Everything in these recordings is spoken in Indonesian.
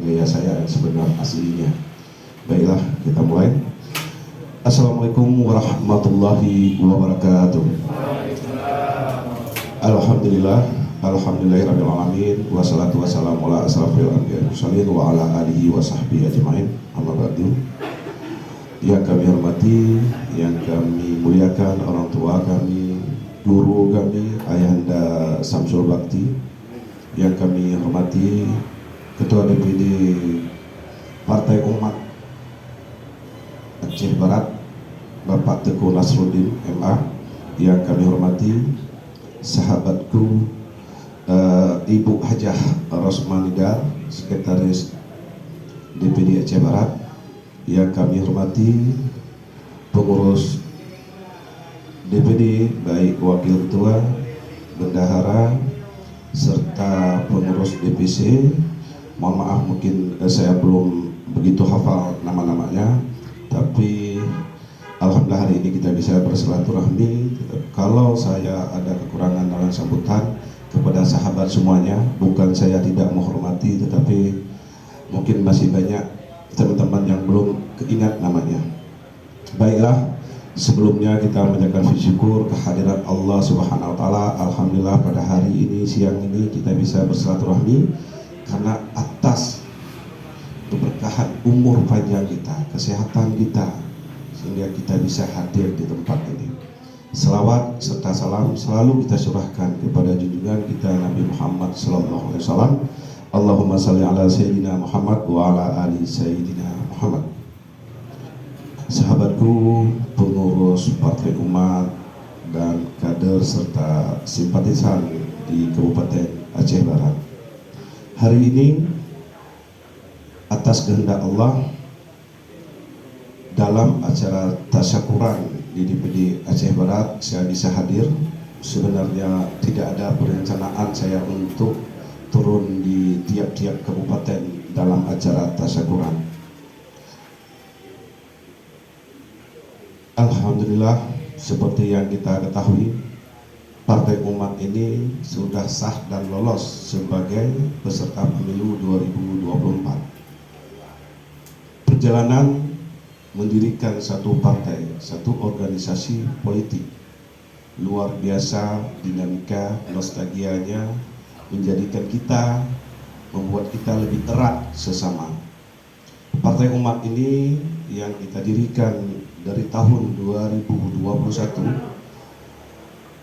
gaya saya yang sebenar aslinya. Baiklah, kita mulai. Assalamualaikum warahmatullahi wabarakatuh. Alhamdulillah, alhamdulillahirabbil alamin, wassalatu wassalamu ala asrofil anbiya'i wal mursalin wa ala alihi wa sahbihi ajmain. Amma ba'du. Yang kami hormati, yang kami muliakan orang tua kami, guru kami, Ayahanda Samsul Bakti. Yang kami hormati Ketua DPD Partai Umat Aceh Barat, Bapak Teguh Nasruddin MA. Yang kami hormati sahabatku Ibu Hajah Rosmanida, Sekretaris DPD Aceh Barat. Yang kami hormati pengurus DPD, baik wakil ketua, bendahara, serta pengurus DPC. Mohon maaf mungkin saya belum begitu hafal nama-namanya, tapi alhamdulillah hari ini kita bisa bersilaturahmi. Kalau saya ada kekurangan dalam sambutan kepada sahabat semuanya, bukan saya tidak menghormati, tetapi mungkin masih banyak teman-teman yang belum keingat namanya. Baiklah, sebelumnya kita menyampaikan syukur kehadiran Allah Subhanahu wa taala. Alhamdulillah pada hari ini, siang ini kita bisa bersilaturahmi karena atas keberkahan umur panjang kita, kesehatan kita, sehingga kita bisa hadir di tempat ini. Selawat serta salam selalu kita surahkan kepada junjungan kita Nabi Muhammad SAW. Allahumma salli ala Sayyidina Muhammad wa ala ali Sayyidina Muhammad. Sahabatku, pengurus Partai Umat dan kader serta simpatisan di Kabupaten Aceh Barat. Hari ini atas kehendak Allah, dalam acara tasyakuran di DPD Aceh Barat saya bisa hadir. Sebenarnya tidak ada perencanaan saya untuk turun di tiap-tiap kabupaten dalam acara tasyakuran. Alhamdulillah, seperti yang kita ketahui, Partai Umat ini sudah sah dan lolos sebagai peserta pemilu 2024. Perjalanan mendirikan satu partai, satu organisasi politik, luar biasa dinamika, nostalgianya menjadikan kita, membuat kita lebih erat sesama. Partai Umat ini yang kita dirikan dari tahun 2021,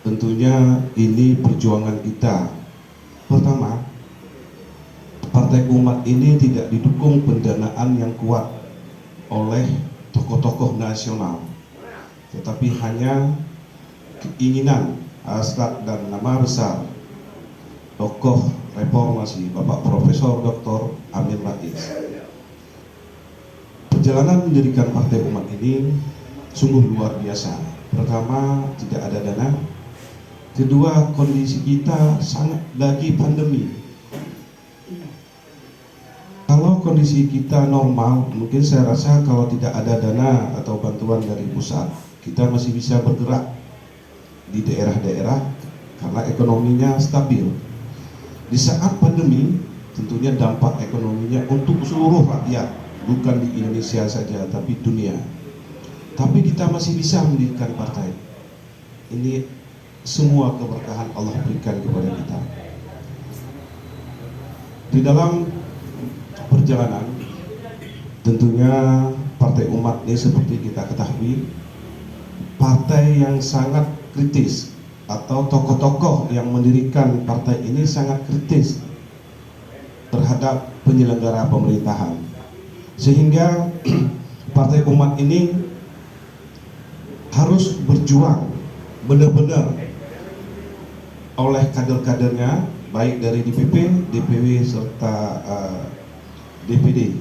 tentunya ini perjuangan kita. Pertama, Partai Umat ini tidak didukung pendanaan yang kuat oleh tokoh-tokoh nasional, tetapi hanya keinginan, hasrat dan nama besar tokoh reformasi Bapak Profesor Dr. Amin Rais. Perjalanan mendirikan Partai Umat ini sungguh luar biasa. Pertama, tidak ada dana. Kedua, kondisi kita sangat lagi pandemi. Kalau kondisi kita normal, mungkin saya rasa kalau tidak ada dana atau bantuan dari pusat, kita masih bisa bergerak di daerah-daerah karena ekonominya stabil. Di saat pandemi, tentunya dampak ekonominya untuk seluruh rakyat, bukan di Indonesia saja, tapi dunia. Tapi kita masih bisa mendirikan partai. Ini semua keberkahan Allah berikan kepada kita. Di dalam perjalanan, tentunya Partai Umat ini seperti kita ketahui, partai yang sangat kritis, atau tokoh-tokoh yang mendirikan partai ini sangat kritis terhadap penyelenggara pemerintahan, sehingga Partai Umat ini harus berjuang benar-benar oleh kader-kadernya, baik dari DPP, DPW serta DPD.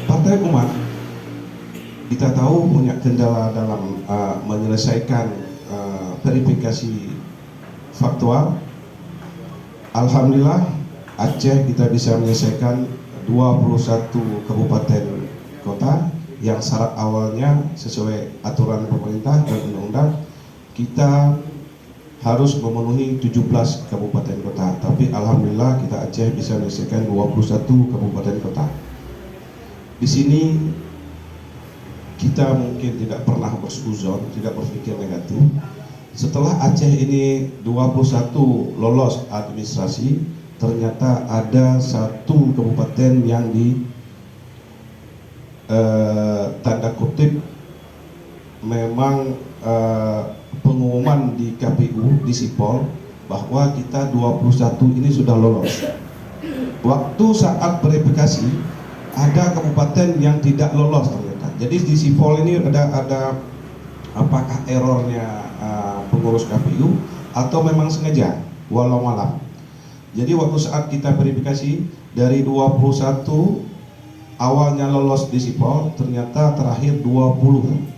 Partai Umat kita tahu punya kendala dalam menyelesaikan verifikasi faktual. Alhamdulillah, Aceh kita bisa menyelesaikan 21 kabupaten kota yang syarat awalnya sesuai aturan pemerintah dan undang-undang. Kita harus memenuhi 17 kabupaten kota, tapi alhamdulillah kita Aceh bisa menyelesaikan 21 kabupaten kota. Di sini kita mungkin tidak pernah bersuzon, tidak berpikir negatif. Setelah Aceh ini 21 lolos administrasi, ternyata ada satu kabupaten yang di tanda kutip memang pengumuman di KPU di Sipol bahwa kita 21 ini sudah lolos. Waktu saat verifikasi ada kabupaten yang tidak lolos ternyata. Jadi di Sipol ini ada apakah errornya pengurus KPU atau memang sengaja walau malam. Jadi waktu saat kita verifikasi dari 21 awalnya lolos di Sipol ternyata terakhir 20.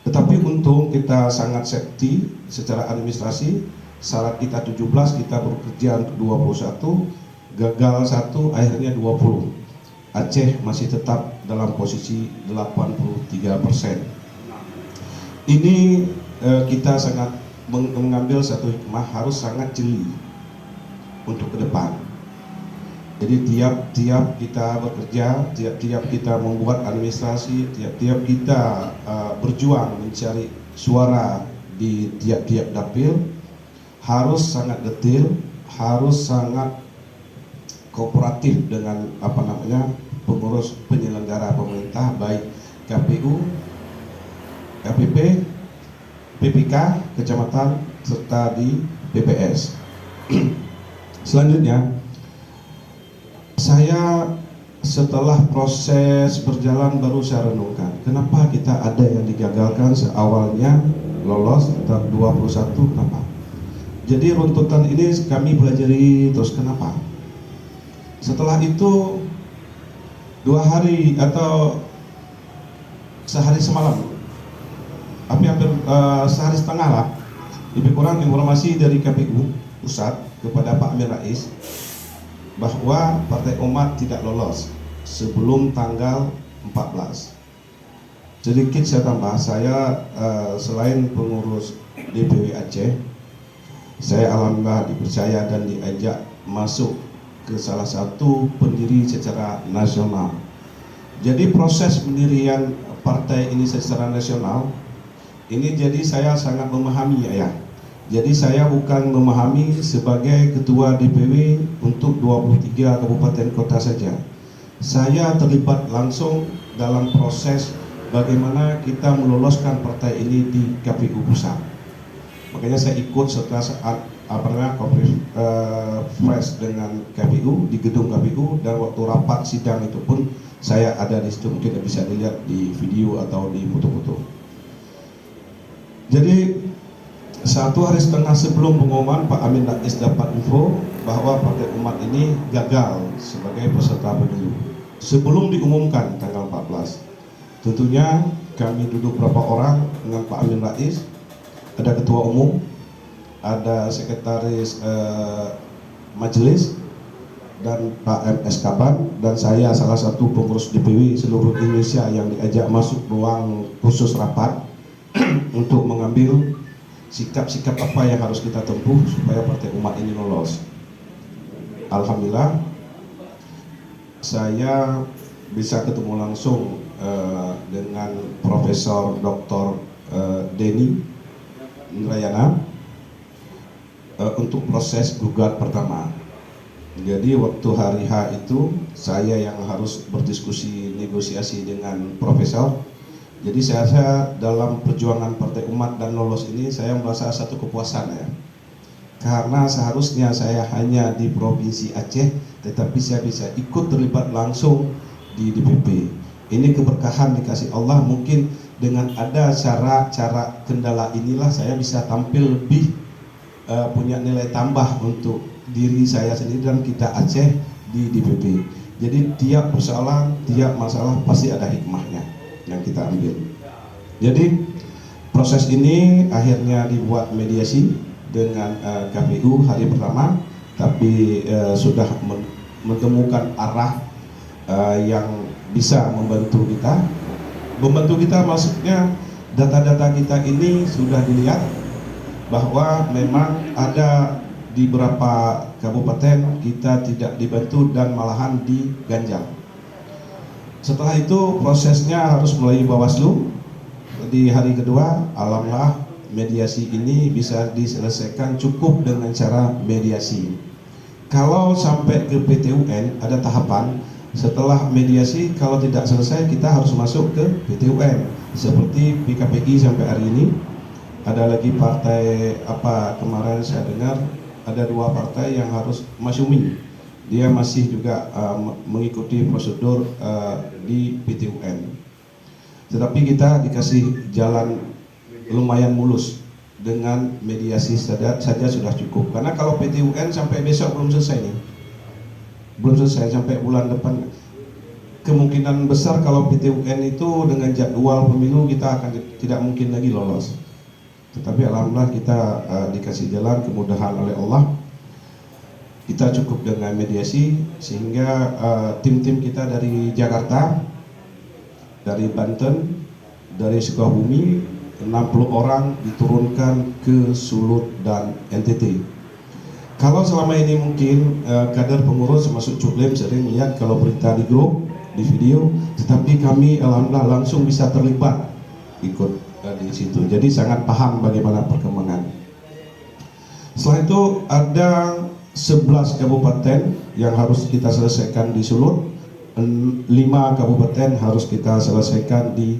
Tetapi untung kita sangat safety secara administrasi, syarat kita 17, kita bekerja untuk 21, gagal 1, akhirnya 20. Aceh masih tetap dalam posisi 83%. Ini kita sangat mengambil satu hikmah, harus sangat jeli untuk ke depan. Jadi tiap-tiap kita bekerja, tiap-tiap kita membuat administrasi, tiap-tiap kita berjuang mencari suara di tiap-tiap dapil, harus sangat detail, harus sangat kooperatif dengan pengurus penyelenggara pemerintah, baik KPU, KPP, PPK, kecamatan, serta di BPS. Selanjutnya, saya setelah proses berjalan baru saya renungkan, kenapa kita ada yang digagalkan seawalnya lolos tetap 21, kenapa? Jadi runtutan ini kami pelajari terus kenapa. Setelah itu 2 hari atau sehari semalam, hampir sehari setengah lah, lebih kurang informasi dari KPU pusat kepada Pak Amin Rais bahwa Partai Umat tidak lolos sebelum tanggal 14. Sedikit saya tambah, saya selain pengurus DPW Aceh, saya alhamdulillah dipercaya dan diajak masuk ke salah satu pendiri secara nasional. Jadi proses pendirian partai ini secara nasional ini, jadi saya sangat memahami ya. Jadi saya bukan memahami sebagai ketua DPW untuk 23 kabupaten kota saja. Saya terlibat langsung dalam proses bagaimana kita meloloskan partai ini di KPU pusat. Makanya saya ikut setelah saat fresh dengan KPU di gedung KPU, dan waktu rapat sidang itu pun saya ada di situ, mungkin bisa dilihat di video atau di foto-foto. Jadi 1 hari setengah sebelum pengumuman, Pak Amin Rais dapat info bahwa Partai Umat ini gagal sebagai peserta pemilu sebelum diumumkan tanggal 14. Tentunya kami duduk berapa orang dengan Pak Amin Rais, ada ketua umum, ada sekretaris majelis, dan Pak MS Kaban, dan saya salah satu pengurus DPW seluruh Indonesia yang diajak masuk ruang khusus rapat untuk mengambil sikap-sikap apa yang harus kita tempuh supaya Partai Umat ini lolos. Alhamdulillah saya bisa ketemu langsung dengan Profesor Dr. Denny Indrayana untuk proses gugat pertama. Jadi waktu hari H itu saya yang harus berdiskusi negosiasi dengan Profesor. Jadi saya dalam perjuangan Partai Umat dan lolos ini saya merasa satu kepuasan ya. Karena seharusnya saya hanya di Provinsi Aceh, tetapi saya bisa ikut terlibat langsung di DPP. Ini keberkahan dikasih Allah, mungkin dengan ada cara kendala inilah saya bisa tampil lebih punya nilai tambah untuk diri saya sendiri dan kita Aceh di DPP. Jadi tiap persoalan, tiap masalah pasti ada hikmahnya yang kita ambil. Jadi proses ini akhirnya dibuat mediasi dengan KPU hari pertama, tapi sudah menemukan arah yang bisa membantu kita. Membantu kita maksudnya data-data kita ini sudah dilihat, bahwa memang ada di beberapa kabupaten kita tidak dibantu dan malahan diganjal. Setelah itu prosesnya harus melalui Bawaslu. Di hari kedua, alhamdulillah mediasi ini bisa diselesaikan cukup dengan cara mediasi. Kalau sampai ke PT UN ada tahapan, setelah mediasi kalau tidak selesai kita harus masuk ke PT UN. Seperti PKPI sampai hari ini, ada lagi partai apa kemarin saya dengar ada 2 partai yang harus Masyumi, dia masih juga mengikuti prosedur di PT UN. Tetapi kita dikasih jalan lumayan mulus, dengan mediasi saja sudah cukup. Karena kalau PT UN sampai besok belum selesai nih, belum selesai sampai bulan depan, kemungkinan besar kalau PT UN itu dengan jadwal pemilu kita akan tidak mungkin lagi lolos. Tetapi alhamdulillah kita dikasih jalan, kemudahan oleh Allah. Kita cukup dengan mediasi sehingga tim-tim kita dari Jakarta, dari Banten, dari Sukabumi, 60 orang diturunkan ke Sulut dan NTT. Kalau selama ini mungkin kader pengurus termasuk Cuklem sering lihat kalau berita di grup, di video, tetapi kami alhamdulillah langsung bisa terlibat ikut di situ. Jadi sangat paham bagaimana perkembangan. Setelah itu ada 11 kabupaten yang harus kita selesaikan di Sulut, 5 kabupaten harus kita selesaikan di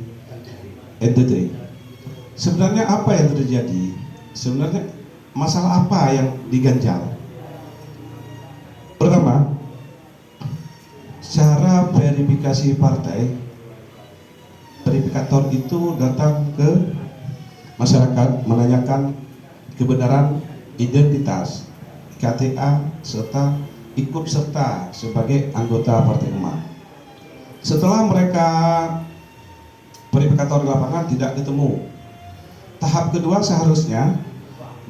NTT. Sebenarnya apa yang terjadi? Sebenarnya masalah apa yang diganjal? Pertama, cara verifikasi partai, verifikator itu datang ke masyarakat menanyakan kebenaran identitas, KTA, serta ikut serta sebagai anggota Partai Umat. Setelah mereka verifikator di lapangan tidak ketemu, tahap kedua seharusnya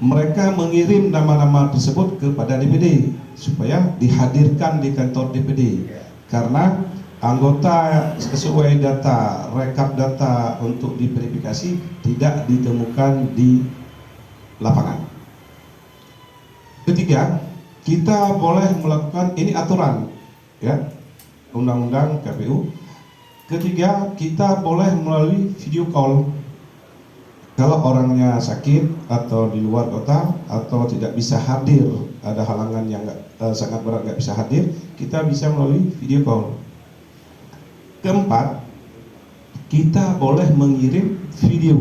mereka mengirim nama-nama tersebut kepada DPD supaya dihadirkan di kantor DPD, karena anggota sesuai data, rekap data untuk diverifikasi tidak ditemukan di lapangan. Ketiga, kita boleh melakukan, ini aturan ya, undang-undang KPU. Ketiga, kita boleh melalui video call. Kalau orangnya sakit atau di luar kota atau tidak bisa hadir, ada halangan yang sangat berat nggak bisa hadir, kita bisa melalui video call. Keempat, kita boleh mengirim video.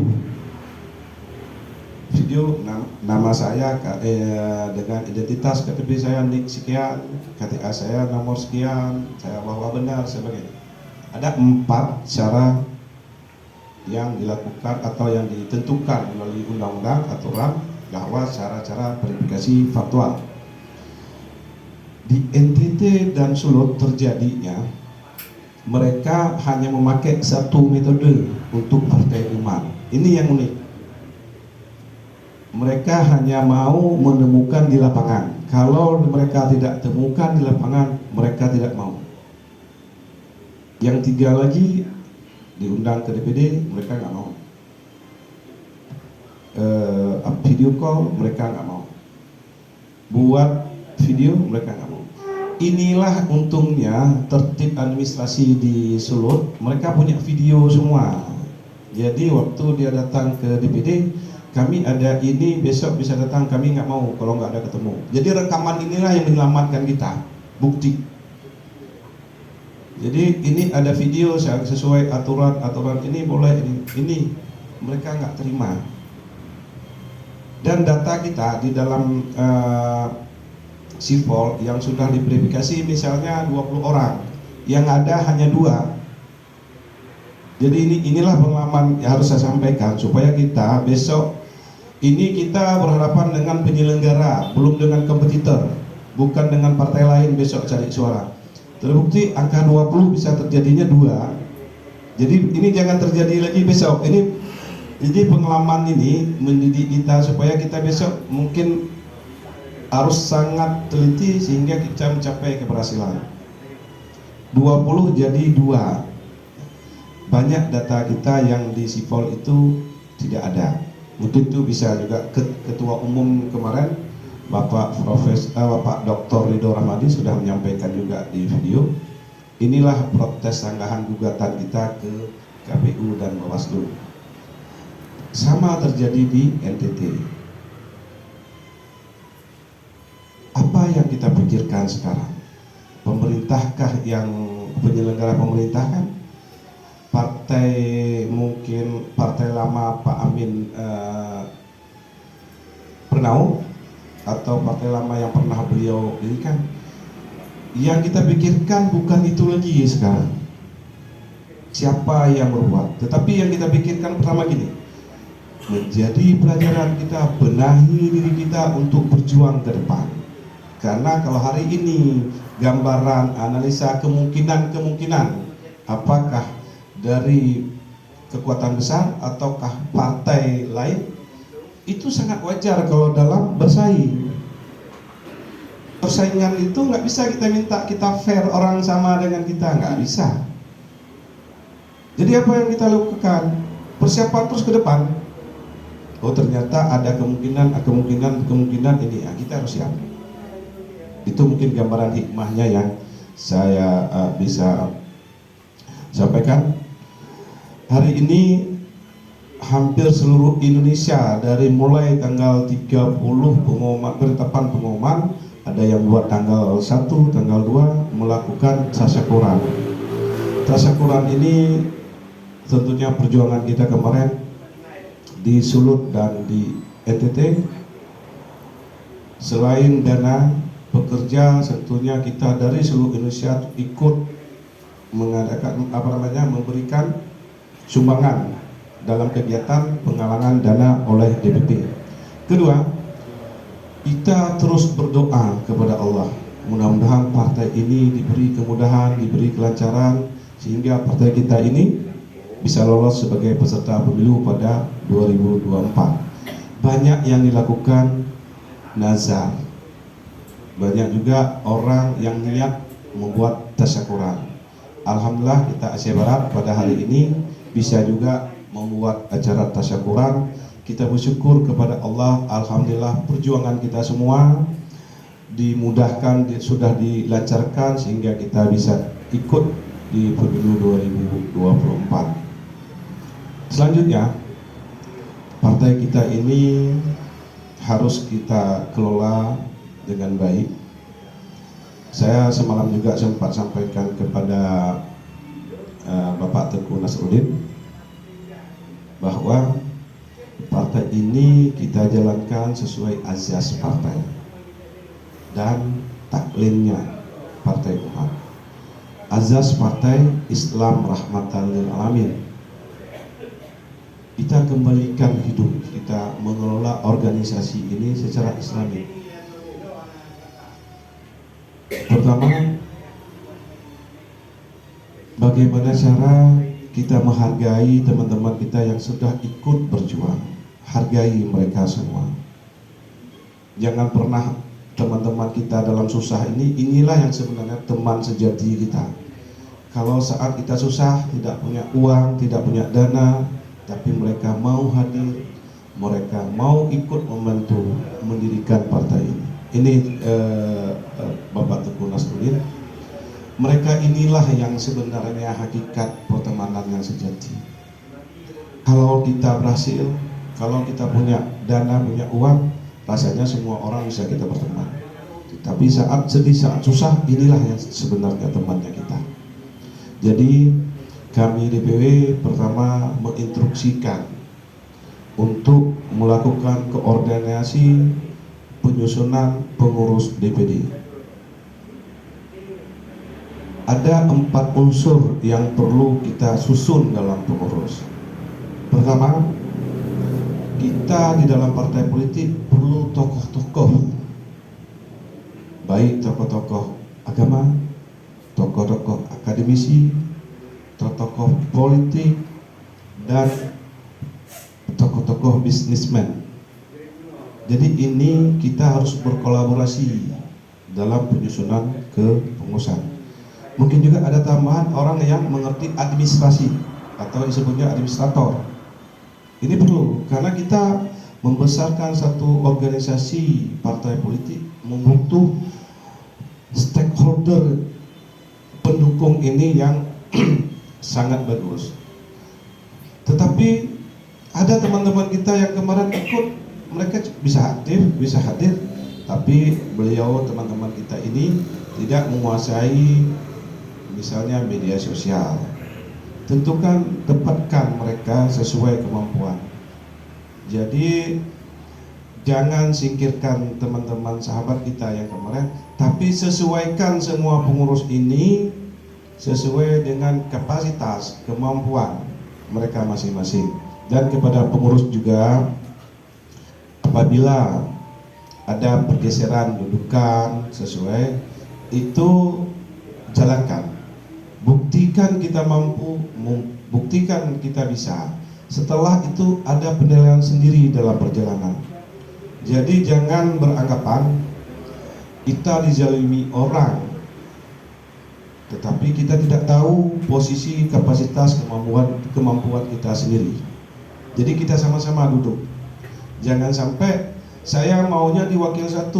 Video nama saya dengan identitas KTP saya nik sekian, KTA saya nomor sekian, saya bahwa benar sebagainya. Ada 4 cara yang dilakukan atau yang ditentukan melalui undang-undang aturan bahwa cara-cara verifikasi faktual. Di NTT dan Sulut terjadinya mereka hanya memakai satu metode untuk Partai Umat. Ini yang unik. Mereka hanya mau menemukan di lapangan. Kalau mereka tidak temukan di lapangan, mereka tidak mau. Yang 3 lagi diundang ke DPD, mereka nggak mau. Video call, mereka nggak mau. Buat video, mereka nggak mau. Inilah untungnya tertib administrasi di Sulut, mereka punya video semua. Jadi waktu dia datang ke DPD, kami ada ini, besok bisa datang, kami nggak mau kalau nggak ada ketemu. Jadi rekaman inilah yang menyelamatkan kita, bukti. Jadi ini ada video sesuai aturan ini boleh, ini mereka nggak terima. Dan data kita di dalam sipol yang sudah diverifikasi misalnya 20 orang, yang ada hanya 2. Jadi inilah pengalaman yang harus saya sampaikan supaya kita besok ini kita berhadapan dengan penyelenggara, belum dengan kompetitor, bukan dengan partai lain besok cari suara. Terbukti angka 20 bisa terjadinya 2. Jadi ini jangan terjadi lagi besok. Jadi pengalaman ini mendidik kita supaya kita besok mungkin harus sangat teliti sehingga kita mencapai keberhasilan. 20 jadi 2. Banyak data kita yang di sipol itu tidak ada. Mungkin itu bisa juga Ketua Umum kemarin Bapak Bapak Dr. Ridho Rahmadi sudah menyampaikan juga di video. Inilah protes sanggahan gugatan kita ke KPU dan Bawaslu. Sama terjadi di NTT. Apa yang kita pikirkan sekarang? Pemerintahkah yang penyelenggara pemerintah kan? Partai mungkin partai lama Pak Amin Pernau atau partai lama yang pernah beliau dirikan. Yang kita pikirkan bukan itu lagi sekarang. Siapa yang berbuat? Tetapi yang kita pikirkan pertama gini, menjadi pelajaran kita, benahi diri kita untuk berjuang ke depan. Karena kalau hari ini gambaran analisa kemungkinan apakah dari kekuatan besar ataukah partai lain, itu sangat wajar kalau dalam bersaing. Persaingan itu nggak bisa kita minta kita fair orang sama dengan kita, nggak bisa. Jadi apa yang kita lakukan? Persiapan terus ke depan. Oh ternyata ada kemungkinan ini, ya, kita harus siap. Itu mungkin gambaran hikmahnya yang saya bisa sampaikan. Hari ini hampir seluruh Indonesia dari mulai tanggal 30 penetapan pengumuman, ada yang buat tanggal 1, tanggal 2 melakukan tasyakuran. Tasyakuran ini tentunya perjuangan kita kemarin di Sulut dan di NTT. Selain dana pekerja, tentunya kita dari seluruh Indonesia ikut mengadakan memberikan sumbangan dalam kegiatan penggalangan dana oleh DPP. Kedua, kita terus berdoa kepada Allah. Mudah-mudahan partai ini diberi kemudahan, diberi kelancaran, sehingga partai kita ini bisa lolos sebagai peserta pemilu pada 2024. Banyak yang dilakukan nazar. Banyak juga orang yang niat membuat tasyakuran. Alhamdulillah kita Aceh Barat pada hari ini bisa juga membuat acara tasyakuran. Kita bersyukur kepada Allah, alhamdulillah perjuangan kita semua dimudahkan, sudah dilancarkan sehingga kita bisa ikut di pemilu 2024. Selanjutnya, partai kita ini harus kita kelola dengan baik. Saya semalam juga sempat sampaikan kepada Bapak Tengku Nasruddin bahwa partai ini kita jalankan sesuai azas partai dan taklimnya Partai Umat. Azas partai Islam rahmatan lil alamin. Kita kembalikan hidup kita mengelola organisasi ini secara islami. Pertama, bagaimana cara kita menghargai teman-teman kita yang sudah ikut berjuang. Hargai mereka semua. Jangan pernah teman-teman kita dalam susah ini, inilah yang sebenarnya teman sejati kita. Kalau saat kita susah, tidak punya uang, tidak punya dana, tapi mereka mau hadir, mereka mau ikut membantu mendirikan partai ini. Ini Bapak Tengku Nasruddin. Mereka inilah yang sebenarnya hakikat pertemanan yang sejati. Kalau kita berhasil, kalau kita punya dana, punya uang, rasanya semua orang bisa kita berteman. Tapi saat sedih, saat susah, inilah yang sebenarnya temannya kita. Jadi kami DPW pertama menginstruksikan untuk melakukan koordinasi penyusunan pengurus DPD. Ada 4 unsur yang perlu kita susun dalam pengurus. Pertama, kita di dalam partai politik perlu tokoh-tokoh, baik tokoh-tokoh agama, tokoh-tokoh akademisi, tokoh politik, dan tokoh-tokoh bisnismen. Jadi ini kita harus berkolaborasi dalam penyusunan kepengurusan. Mungkin juga ada tambahan orang yang mengerti administrasi atau disebutnya administrator. Ini perlu, karena kita membesarkan satu organisasi partai politik membutuh stakeholder pendukung ini yang sangat bagus. Tetapi ada teman-teman kita yang kemarin ikut, mereka bisa hadir, tapi beliau teman-teman kita ini tidak menguasai misalnya media sosial. Tentukan, tempatkan mereka sesuai kemampuan. Jadi jangan singkirkan teman-teman sahabat kita yang kemarin, tapi sesuaikan semua pengurus ini sesuai dengan kapasitas, kemampuan mereka masing-masing. Dan kepada pengurus juga, apabila ada pergeseran dudukan sesuai, itu jalankan. Buktikan kita mampu, buktikan kita bisa. Setelah itu ada penilaian sendiri dalam perjalanan. Jadi jangan beranggapan kita dizalimi orang, tetapi kita tidak tahu posisi, kapasitas, kemampuan kita sendiri. Jadi kita sama-sama duduk. Jangan sampai saya maunya di wakil 1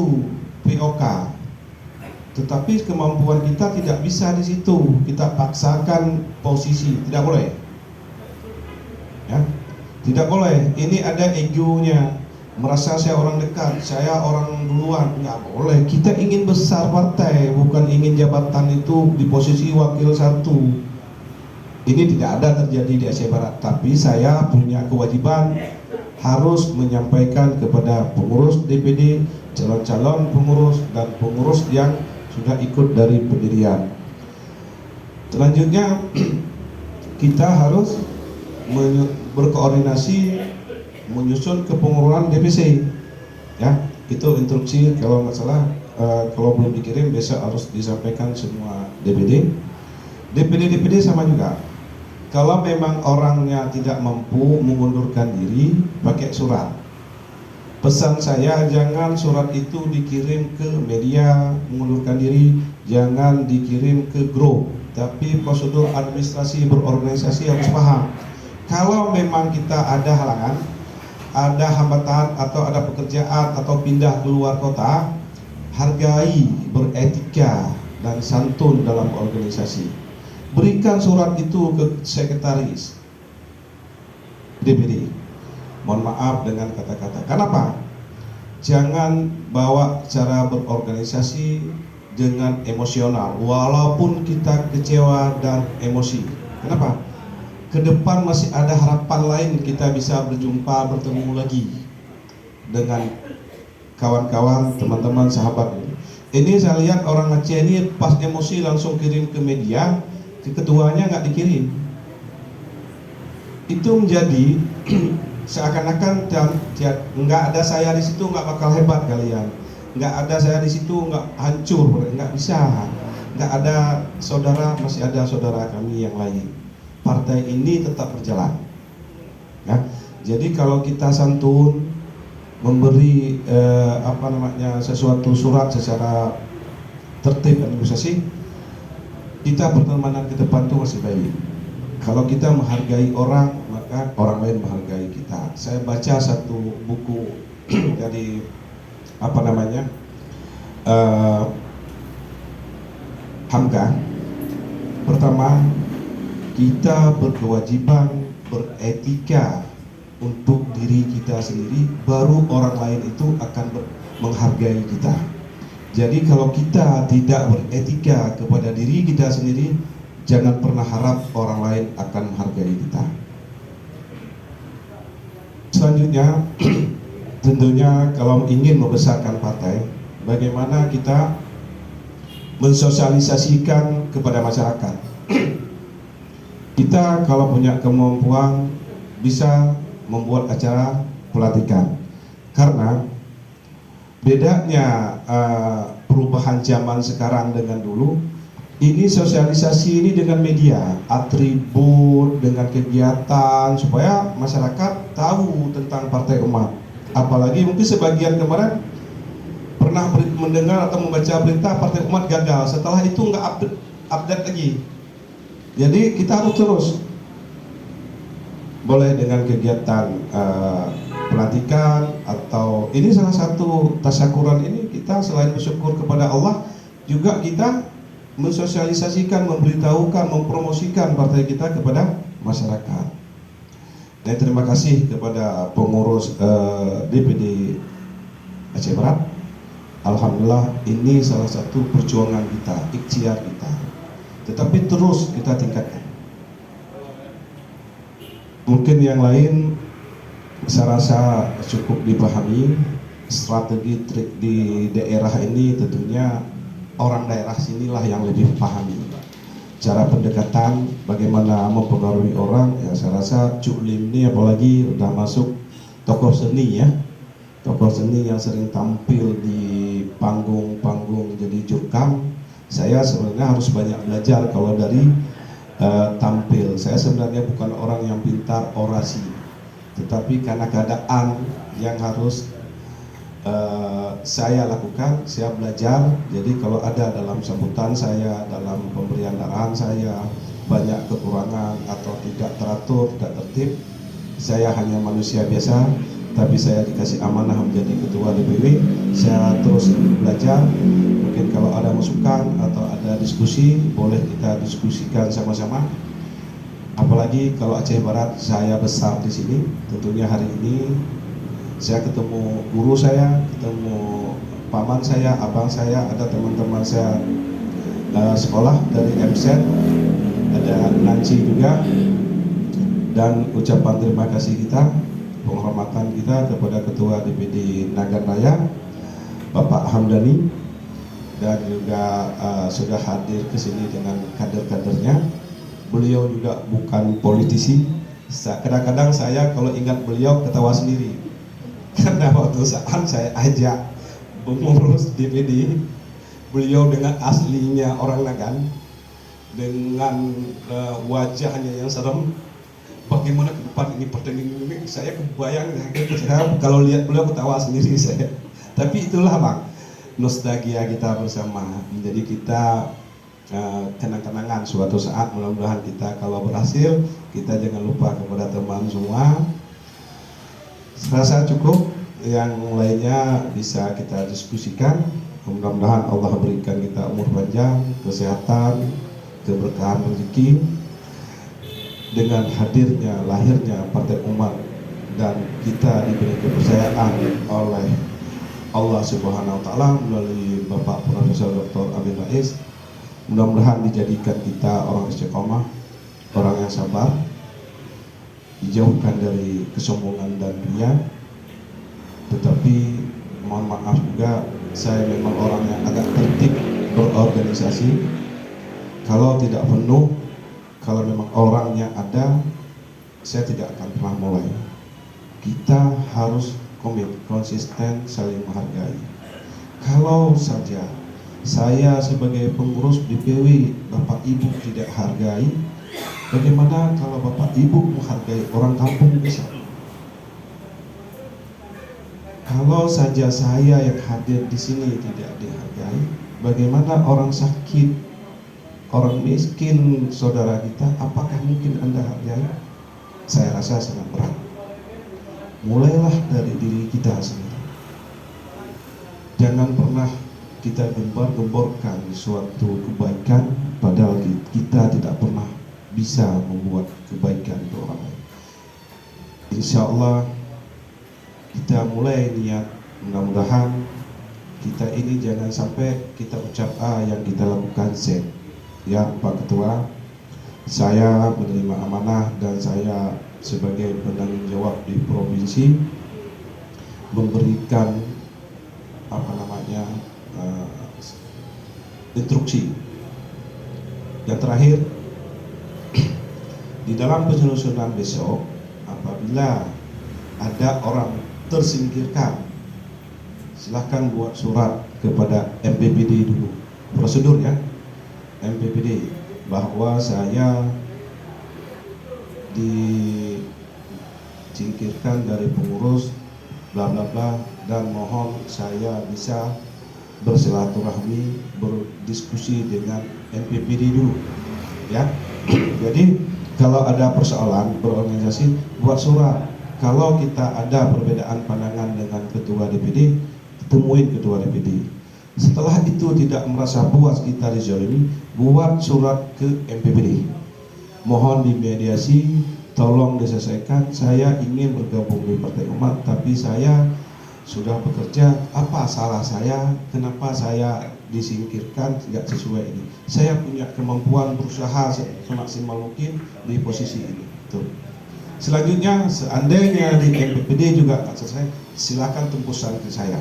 POK, tetapi kemampuan kita tidak bisa di situ. Kita paksakan posisi, tidak boleh. Ya, tidak boleh. Ini ada egonya, merasa saya orang dekat, saya orang duluan. Nggak boleh. Kita ingin besar partai, bukan ingin jabatan itu di posisi wakil 1. Ini tidak ada terjadi di Aceh Barat. Tapi saya punya kewajiban harus menyampaikan kepada pengurus DPD, calon-calon pengurus, dan pengurus yang sudah ikut dari pendirian. Selanjutnya kita harus berkoordinasi menyusun kepengurusan DPC. Ya, itu instruksi kalau nggak salah, kalau belum dikirim besok harus disampaikan semua DPD. DPD sama juga. Kalau memang orangnya tidak mampu mengundurkan diri, pakai surat. Pesan saya, jangan surat itu dikirim ke media mengundurkan diri, jangan dikirim ke grup, tapi prosedur administrasi berorganisasi harus paham. Kalau memang kita ada halangan, ada hambatan atau ada pekerjaan atau pindah keluar kota, hargai, beretika dan santun dalam organisasi. Berikan surat itu ke sekretaris DPD. Mohon maaf dengan kata-kata. Kenapa? Jangan bawa cara berorganisasi dengan emosional, walaupun kita kecewa dan emosi. Kenapa? Ke depan masih ada harapan lain, kita bisa berjumpa, bertemu lagi dengan kawan-kawan, teman-teman, sahabat. Ini saya lihat orang Aceh ini pas emosi langsung kirim ke media, ke ketuanya nggak dikirim. Itu menjadi seakan-akan nggak ada saya di situ nggak bakal hebat kalian, nggak ada saya di situ nggak hancur, nggak bisa, nggak ada saudara, masih ada saudara kami yang lain. Partai ini tetap berjalan. Ya, jadi kalau kita santun memberi sesuatu surat secara tertib administrasi, kita pertemanan ke depan itu masih baik. Kalau kita menghargai orang, maka orang lain menghargai kita. Saya baca satu buku dari Hamka. Pertama, kita berkewajiban beretika untuk diri kita sendiri, baru orang lain itu akan menghargai kita. Jadi kalau kita tidak beretika kepada diri kita sendiri, jangan pernah harap orang lain akan menghargai kita. Selanjutnya, tentunya kalau ingin membesarkan partai, bagaimana kita mensosialisasikan kepada masyarakat. Kita kalau punya kemampuan bisa membuat acara pelatihan, karena bedanya perubahan zaman sekarang dengan dulu, ini sosialisasi ini dengan media, atribut, dengan kegiatan, supaya masyarakat tahu tentang Partai Umat. Apalagi mungkin sebagian kemarin pernah mendengar atau membaca berita Partai Umat gagal, setelah itu nggak update lagi. Jadi kita harus terus, boleh dengan kegiatan pelantikan atau ini salah satu tasyakuran ini, kita selain bersyukur kepada Allah juga kita mensosialisasikan, memberitahukan, mempromosikan partai kita kepada masyarakat. Dan terima kasih kepada pengurus DPD Aceh Barat. Alhamdulillah ini salah satu perjuangan kita, ikhtiar kita. Tetapi terus kita tingkatkan. Mungkin yang lain saya rasa cukup dipahami. Strategi trik di daerah ini tentunya orang daerah sinilah yang lebih pahami. Cara pendekatan, bagaimana mempengaruhi orang, ya saya rasa Cuk Lim ini apalagi udah masuk tokoh seni ya. Tokoh seni yang sering tampil di panggung-panggung jadi jurkam. Saya sebenarnya harus banyak belajar kalau dari tampil. Saya sebenarnya bukan orang yang pintar orasi, tetapi karena keadaan yang harus saya lakukan, saya belajar. Jadi kalau ada dalam sambutan saya, dalam pemberian arahan saya banyak kekurangan atau tidak teratur, tidak tertib, saya hanya manusia biasa, tapi saya dikasih amanah menjadi ketua DPW. Saya terus belajar. Mungkin kalau ada masukan atau ada diskusi, boleh kita diskusikan sama-sama. Apalagi kalau Aceh Barat saya besar di sini, tentunya hari ini saya ketemu guru saya, ketemu paman saya, abang saya, ada teman-teman saya sekolah dari MSET, ada Nancy juga, dan ucapan terima kasih kita, penghormatan kita kepada Ketua DPD Nagan Raya, Bapak Hamdani, dan juga sudah hadir ke sini dengan kader-kadernya. Beliau juga bukan politisi. Kadang-kadang saya kalau ingat beliau ketawa sendiri. Karena waktu saat saya ajak pengurus DPD, beliau dengan aslinya orang Nagan, dengan wajahnya yang serem, bagaimana ke depan ini pertandingan ini, saya kebayang, saya kalau lihat beliau ketawa sendiri saya. Tapi itulah Bang, nostalgia kita bersama. Jadi kita kenang-kenangan suatu saat, mudah-mudahan kita kalau berhasil, kita jangan lupa kepada teman semua. Rasa cukup, yang lainnya bisa kita diskusikan. Mudah-mudahan Allah berikan kita umur panjang, kesehatan, keberkahan rezeki. Dengan hadirnya, lahirnya Partai Umat, dan kita diberi kepercayaan oleh Allah Subhanahu wa Ta'ala melalui Bapak Profesor Dr. Amin Rais, mudah-mudahan dijadikan kita orang istiqomah, orang yang sabar, dijauhkan dari kesombongan dan dunia. Tetapi mohon maaf juga, saya memang orang yang agak tertib berorganisasi. Kalau tidak penuh, kalau memang orangnya ada, saya tidak akan pernah mulai. Kita harus komit, konsisten, saling menghargai. Kalau saja saya sebagai pengurus DPW, Bapak Ibu tidak hargai, bagaimana kalau Bapak Ibu menghargai orang kampung bisa? Kalau saja saya yang hadir di sini tidak dihargai, bagaimana orang sakit, orang miskin, saudara kita, apakah mungkin Anda hargai? Saya rasa sangat berat. Mulailah dari diri kita sendiri. Jangan pernah kita gembar-gemborkan suatu kebaikan, padahal kita tidak pernah bisa membuat kebaikan untuk orang lain. Insya Allah kita mulai niat, mudah-mudahan kita ini jangan sampai kita ucap A yang kita lakukan Z. Ya Pak Ketua, saya menerima amanah dan saya sebagai penanggung jawab di provinsi memberikan instruksi. Yang terakhir, di dalam penyusunan besok, apabila ada orang tersingkirkan, silahkan buat surat kepada MPPD dulu, prosedur ya, MPPD, bahwa saya disingkirkan dari pengurus bla bla bla, dan mohon saya bisa bersilaturahmi, berdiskusi dengan MPPD dulu ya. Jadi kalau ada persoalan berorganisasi, buat surat kalau kita ada perbedaan pandangan dengan ketua DPD, temuin ketua DPD. Setelah itu tidak merasa puas kita dizalimi, buat surat ke MPPD. Mohon dimediasi, tolong diselesaikan. Saya ingin bergabung di Partai Umat, tapi saya sudah bekerja. Apa salah saya? Kenapa saya disingkirkan? Tidak sesuai ini. Saya punya kemampuan berusaha semaksimal mungkin di posisi ini. Tuh. Selanjutnya, seandainya di MPPD juga akan selesai, silakan tembuskan ke saya.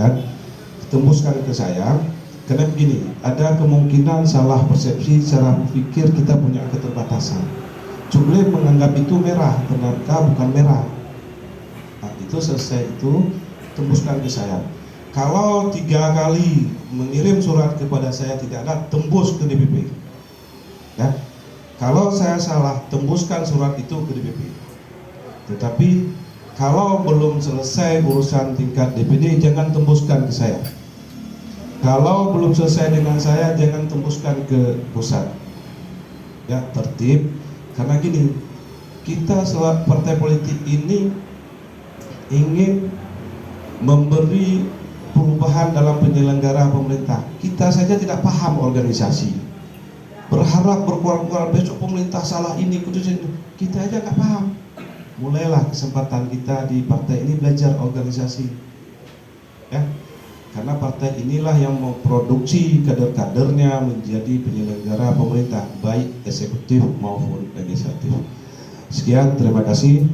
Dan tembuskan ke saya. Karena begini, ada kemungkinan salah persepsi cara berpikir kita punya keterbatasan. Cukup menganggap itu merah, ternyata bukan merah. Nah, itu selesai itu tembuskan ke saya. Kalau 3 kali mengirim surat kepada saya tidak ada, tembus ke DPP. Ya. Kalau saya salah, tembuskan surat itu ke DPP. Tetapi kalau belum selesai urusan tingkat DPD, jangan tembuskan ke saya. Kalau belum selesai dengan saya, jangan tembuskan ke pusat. Ya, tertib. Karena gini, kita selaku partai politik ini ingin memberi perubahan dalam penyelenggara pemerintah. Kita saja tidak paham organisasi. Berharap berkuar-kuar besok pemerintah salah ini, kudusin. Kita aja nggak paham. Mulailah kesempatan kita di partai ini belajar organisasi. Ya. Karena partai inilah yang memproduksi kader-kadernya menjadi penyelenggara pemerintah, baik eksekutif maupun legislatif. Sekian, terima kasih.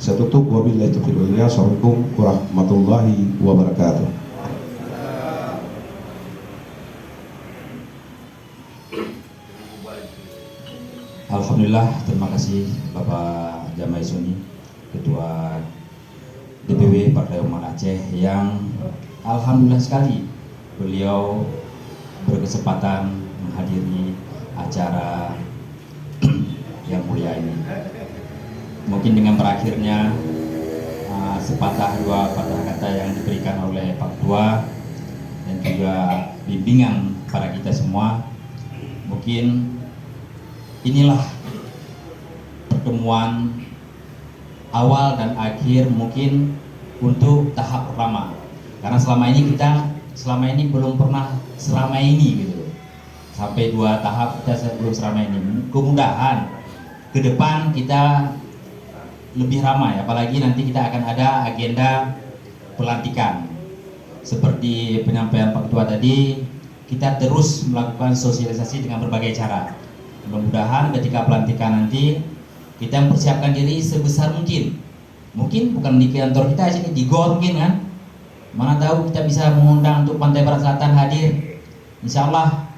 Saya tutup. Wabillahi taufiq wal hidayah. Assalamualaikum warahmatullahi wabarakatuh. Alhamdulillah, terima kasih Bapak Jamai Suni, Ketua DPW Partai Umat Aceh, yang alhamdulillah sekali beliau berkesempatan menghadiri acara yang mulia ini. Mungkin dengan berakhirnya sepatah dua patah kata yang diberikan oleh Pak Ketua dan juga bimbingan para kita semua, mungkin inilah pertemuan awal dan akhir mungkin untuk tahap pertama. Karena selama ini belum pernah seramai ini gitu. Sampai 2 tahap kita belum seramai ini. Kemudahan ke depan kita lebih ramai, apalagi nanti kita akan ada agenda pelantikan. Seperti penyampaian Pak Ketua tadi, kita terus melakukan sosialisasi dengan berbagai cara. Mudah-mudahan ketika pelantikan nanti kita mempersiapkan diri sebesar mungkin. Mungkin bukan di kantor kita sini, di GOR mungkin kan. Mana tahu kita bisa mengundang untuk Pantai Barat Selatan hadir. Insya Allah.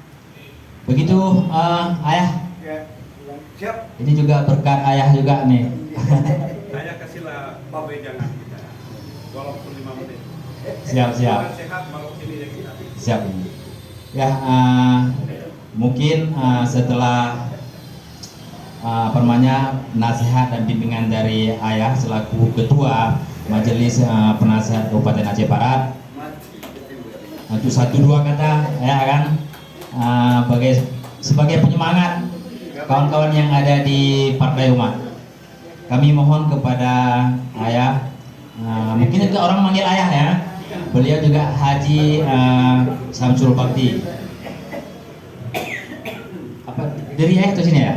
Begitu Ayah. Siap. Ini juga berkat Ayah juga nih. Saya kasihlah pegangan kita. Walaupun 5 menit. Siap. Sehat malam ini kita. Siap. Ya, mungkin setelah nasihat dan bimbingan dari Ayah selaku Ketua Majelis Penasehat Kabupaten Aceh Barat, untuk 1-2 kata ya kan, sebagai penyemangat kawan-kawan yang ada di Partai Umat. Kami mohon kepada Ayah, mungkin itu orang manggil Ayah ya, beliau juga Haji Samsul Bakti. Apa dari Ayah itu sini ya?